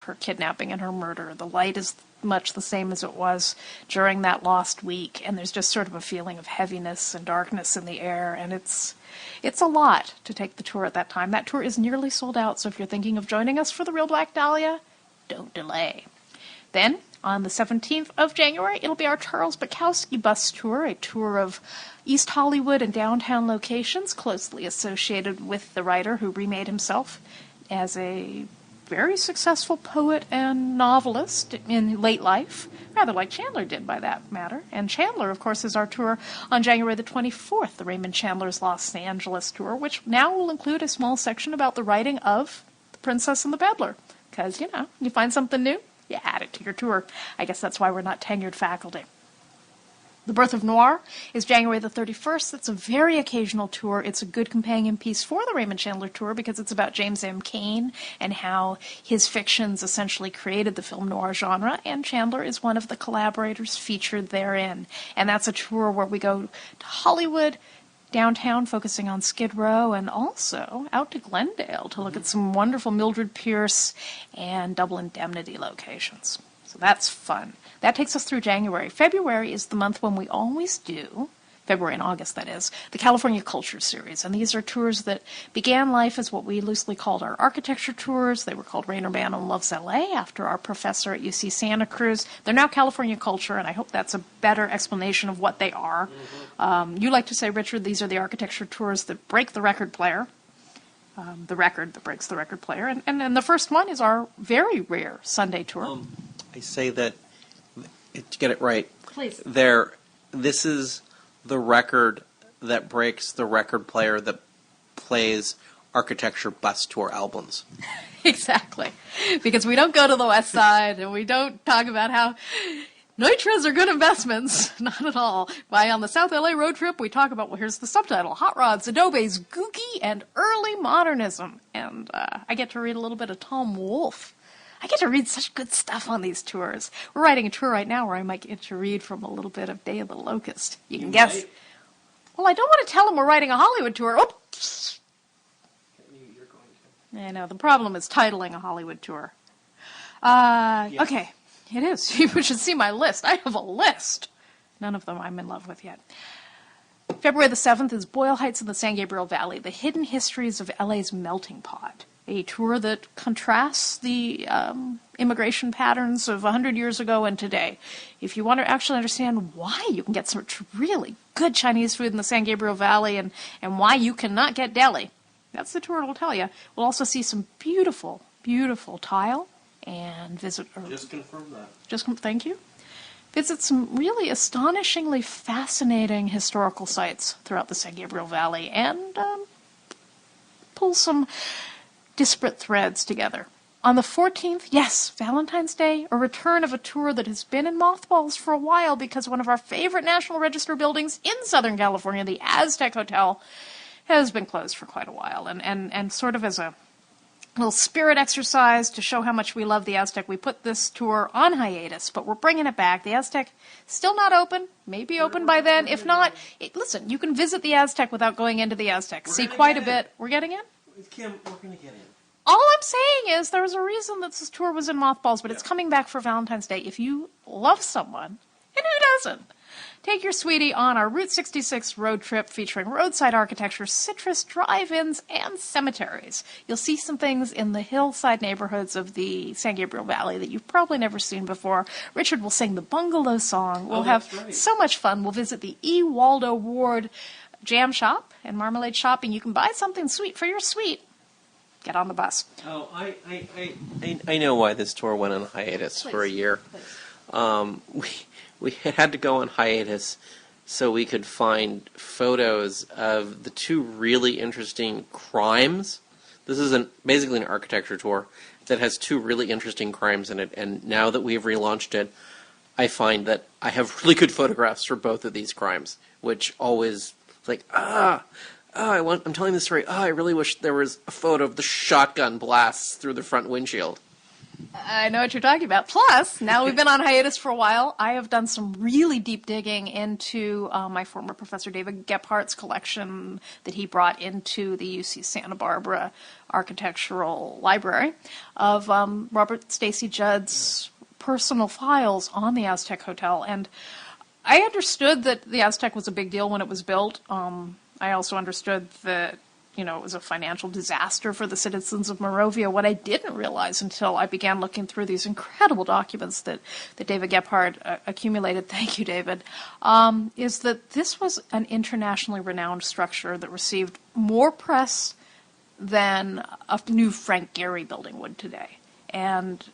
her kidnapping and her murder. The light is much the same as it was during that lost week, and there's just sort of a feeling of heaviness and darkness in the air, and it's a lot to take the tour at that time. That tour is nearly sold out, so if you're thinking of joining us for the Real Black Dahlia, don't delay. Then, on the 17th of January, it'll be our Charles Bukowski bus tour, a tour of East Hollywood and downtown locations closely associated with the writer who remade himself as a very successful poet and novelist in late life, rather like Chandler did by that matter. And Chandler, of course, is our tour on January the 24th, the Raymond Chandler's Los Angeles tour, which now will include a small section about the writing of The Princess and the Peddler. Because, you find something new, you add it to your tour. I guess that's why we're not tenured faculty. The Birth of Noir is January the 31st. It's a very occasional tour. It's a good companion piece for the Raymond Chandler tour because it's about James M. Cain and how his fictions essentially created the film noir genre, and Chandler is one of the collaborators featured therein. And that's a tour where we go to Hollywood, downtown, focusing on Skid Row, and also out to Glendale to look at some wonderful Mildred Pierce and Double Indemnity locations. So that's fun. That takes us through January. February is the month when we always do, February and August that is, the California Culture Series. And these are tours that began life as what we loosely called our architecture tours. They were called Rain or Band Loves LA after our professor at UC Santa Cruz. They're now California Culture, and I hope that's a better explanation of what they are. You like to say, Richard, these are the architecture tours that break the record player. The record that breaks the record player. And the first one is our very rare Sunday tour. I say that, to get it right, please. This is the record that breaks the record player that plays architecture bus tour albums. Exactly. Because we don't go to the West Side and we don't talk about how nitras are good investments. Not at all. Why, on the South LA road trip, we talk about, well, here's the subtitle, Hot Rods, Adobes, Googie, and Early Modernism. And I get to read a little bit of Tom Wolfe. I get to read such good stuff on these tours. We're writing a tour right now where I might get to read from a little bit of Day of the Locust. You can guess. Might. Well, I don't want to tell them we're writing a Hollywood tour. Oops. You're going to. I know. The problem is titling a Hollywood tour. Yes. Okay. It is. You should see my list. I have a list. None of them I'm in love with yet. February the 7th is Boyle Heights in the San Gabriel Valley, the hidden histories of LA's melting pot. A tour that contrasts the immigration patterns of 100 years ago and today. If you want to actually understand why you can get some really good Chinese food in the San Gabriel Valley and why you cannot get deli, that's the tour it'll tell you. We'll also see some beautiful, beautiful tile and visit... Just confirm that. Thank you. Visit some really astonishingly fascinating historical sites throughout the San Gabriel Valley and pull some disparate threads together. On the 14th, yes, Valentine's Day, a return of a tour that has been in mothballs for a while because one of our favorite National Register buildings in Southern California, the Aztec Hotel, has been closed for quite a while. And sort of as a little spirit exercise to show how much we love the Aztec, we put this tour on hiatus, but we're bringing it back. The Aztec still not open, maybe open by then. If not, listen, you can visit the Aztec without going into the Aztec. See quite a bit. We're getting in? Kim, we're going to get in. All I'm saying is there was a reason that this tour was in mothballs, but it's coming back for Valentine's Day. If you love someone, and who doesn't, take your sweetie on our Route 66 road trip featuring roadside architecture, citrus, drive-ins, and cemeteries. You'll see some things in the hillside neighborhoods of the San Gabriel Valley that you've probably never seen before. Richard will sing the bungalow song. We'll have so much fun. We'll visit the E. Waldo Ward Jam Shop and Marmalade Shop, and you can buy something sweet for your sweet. Get on the bus. Oh, I know why this tour went on hiatus for a year. We had to go on hiatus so we could find photos of the two really interesting crimes. This is basically an architecture tour that has two really interesting crimes in it, and now that we've relaunched it, I find that I have really good photographs for both of these crimes, which always like, I'm telling this story. I really wish there was a photo of the shotgun blasts through the front windshield. I know what you're talking about. Plus, now we've been on hiatus for a while. I have done some really deep digging into my former professor David Gephardt's collection that he brought into the UC Santa Barbara Architectural Library of Robert Stacy Judd's personal files on the Aztec Hotel. And I understood that the Aztec was a big deal when it was built. I also understood that it was a financial disaster for the citizens of Moravia. What I didn't realize until I began looking through these incredible documents that David Gephardt accumulated, thank you, David, is that this was an internationally renowned structure that received more press than a new Frank Gehry building would today. And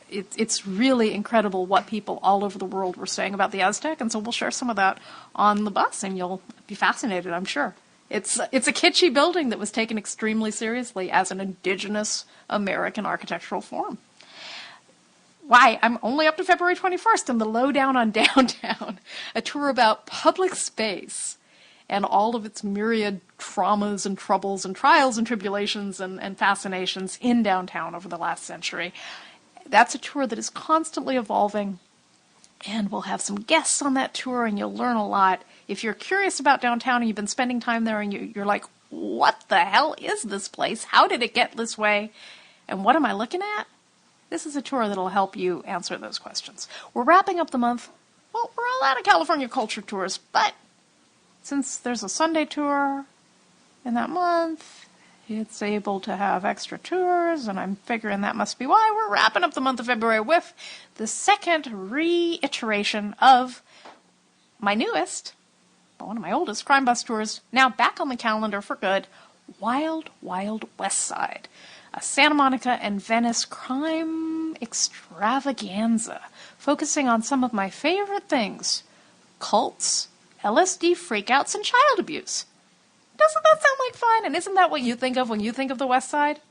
it's really incredible what people all over the world were saying about the Aztec, and so we'll share some of that on the bus, and you'll be fascinated, I'm sure. It's a kitschy building that was taken extremely seriously as an indigenous American architectural form. Why? I'm only up to February 21st in the Lowdown on Downtown, a tour about public space and all of its myriad traumas and troubles and trials and tribulations and fascinations in downtown over the last century. That's a tour that is constantly evolving, and we'll have some guests on that tour, and you'll learn a lot. If you're curious about downtown and you've been spending time there and you're like, what the hell is this place? How did it get this way? And what am I looking at? This is a tour that'll help you answer those questions. We're wrapping up the month. Well, we're all out of California culture tours, but since there's a Sunday tour in that month, it's able to have extra tours, and I'm figuring that must be why we're wrapping up the month of February with the second reiteration of my newest, one of my oldest crime bus tours, now back on the calendar for good, Wild Wild West Side, a Santa Monica and Venice crime extravaganza, focusing on some of my favorite things: cults, LSD freakouts, and child abuse. Doesn't that sound like fun? And isn't that what you think of when you think of the West Side?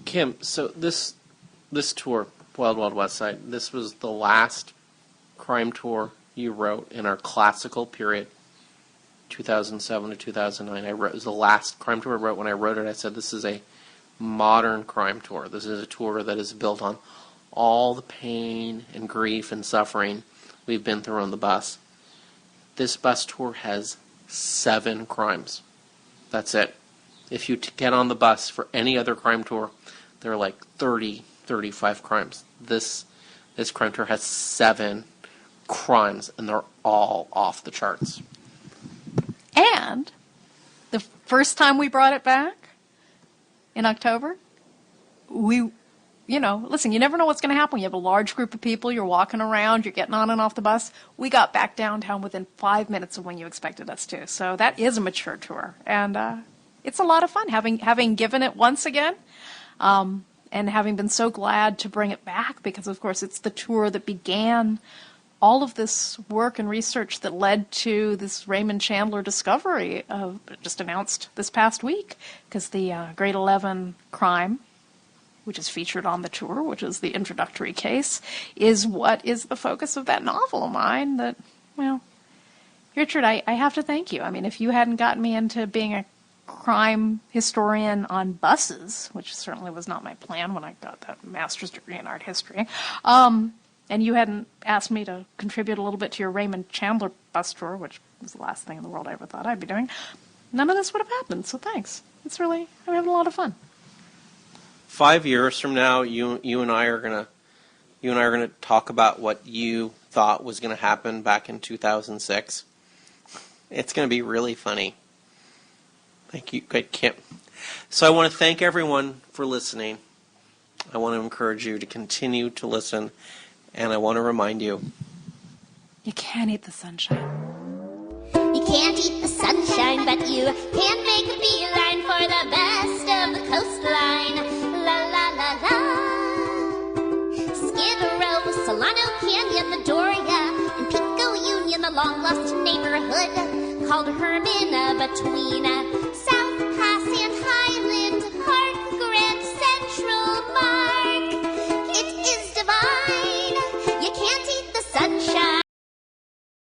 Kim, so this tour, Wild Wild West Side, this was the last crime tour you wrote in our classical period, 2007 to 2009. It was the last crime tour I wrote. When I wrote it, I said this is a modern crime tour. This is a tour that is built on all the pain and grief and suffering we've been through on the bus. This bus tour has 7 crimes. That's it. If you get on the bus for any other crime tour, there are like 30, 35 crimes. This crime tour has 7 crimes, and they're all off the charts. And the first time we brought it back in October, listen, you never know what's going to happen. You have a large group of people, you're walking around, you're getting on and off the bus. We got back downtown within 5 minutes of when you expected us to. So that is a mature tour. And it's a lot of fun having given it once again, and having been so glad to bring it back because, of course, it's the tour that began all of this work and research that led to this Raymond Chandler discovery just announced this past week, because the Grade 11 crime, which is featured on the tour, which is the introductory case, is what is the focus of that novel of mine that, well, Richard, I have to thank you. I mean, if you hadn't gotten me into being a crime historian on buses, which certainly was not my plan when I got that master's degree in art history, and you hadn't asked me to contribute a little bit to your Raymond Chandler bus tour, which was the last thing in the world I ever thought I'd be doing, none of this would have happened, so thanks. I'm having a lot of fun. 5 years from now, you and I are gonna talk about what you thought was gonna happen back in 2006. It's gonna be really funny. Thank you, Kim. So I want to thank everyone for listening. I want to encourage you to continue to listen, and I want to remind you, you can't eat the sunshine. You can't eat the sunshine, but you can make a beeline for the best of the coastline. La la la la. Skid Row, Solano Canyon, the Doria, and Pico Union, the long lost neighborhood called Hermina between South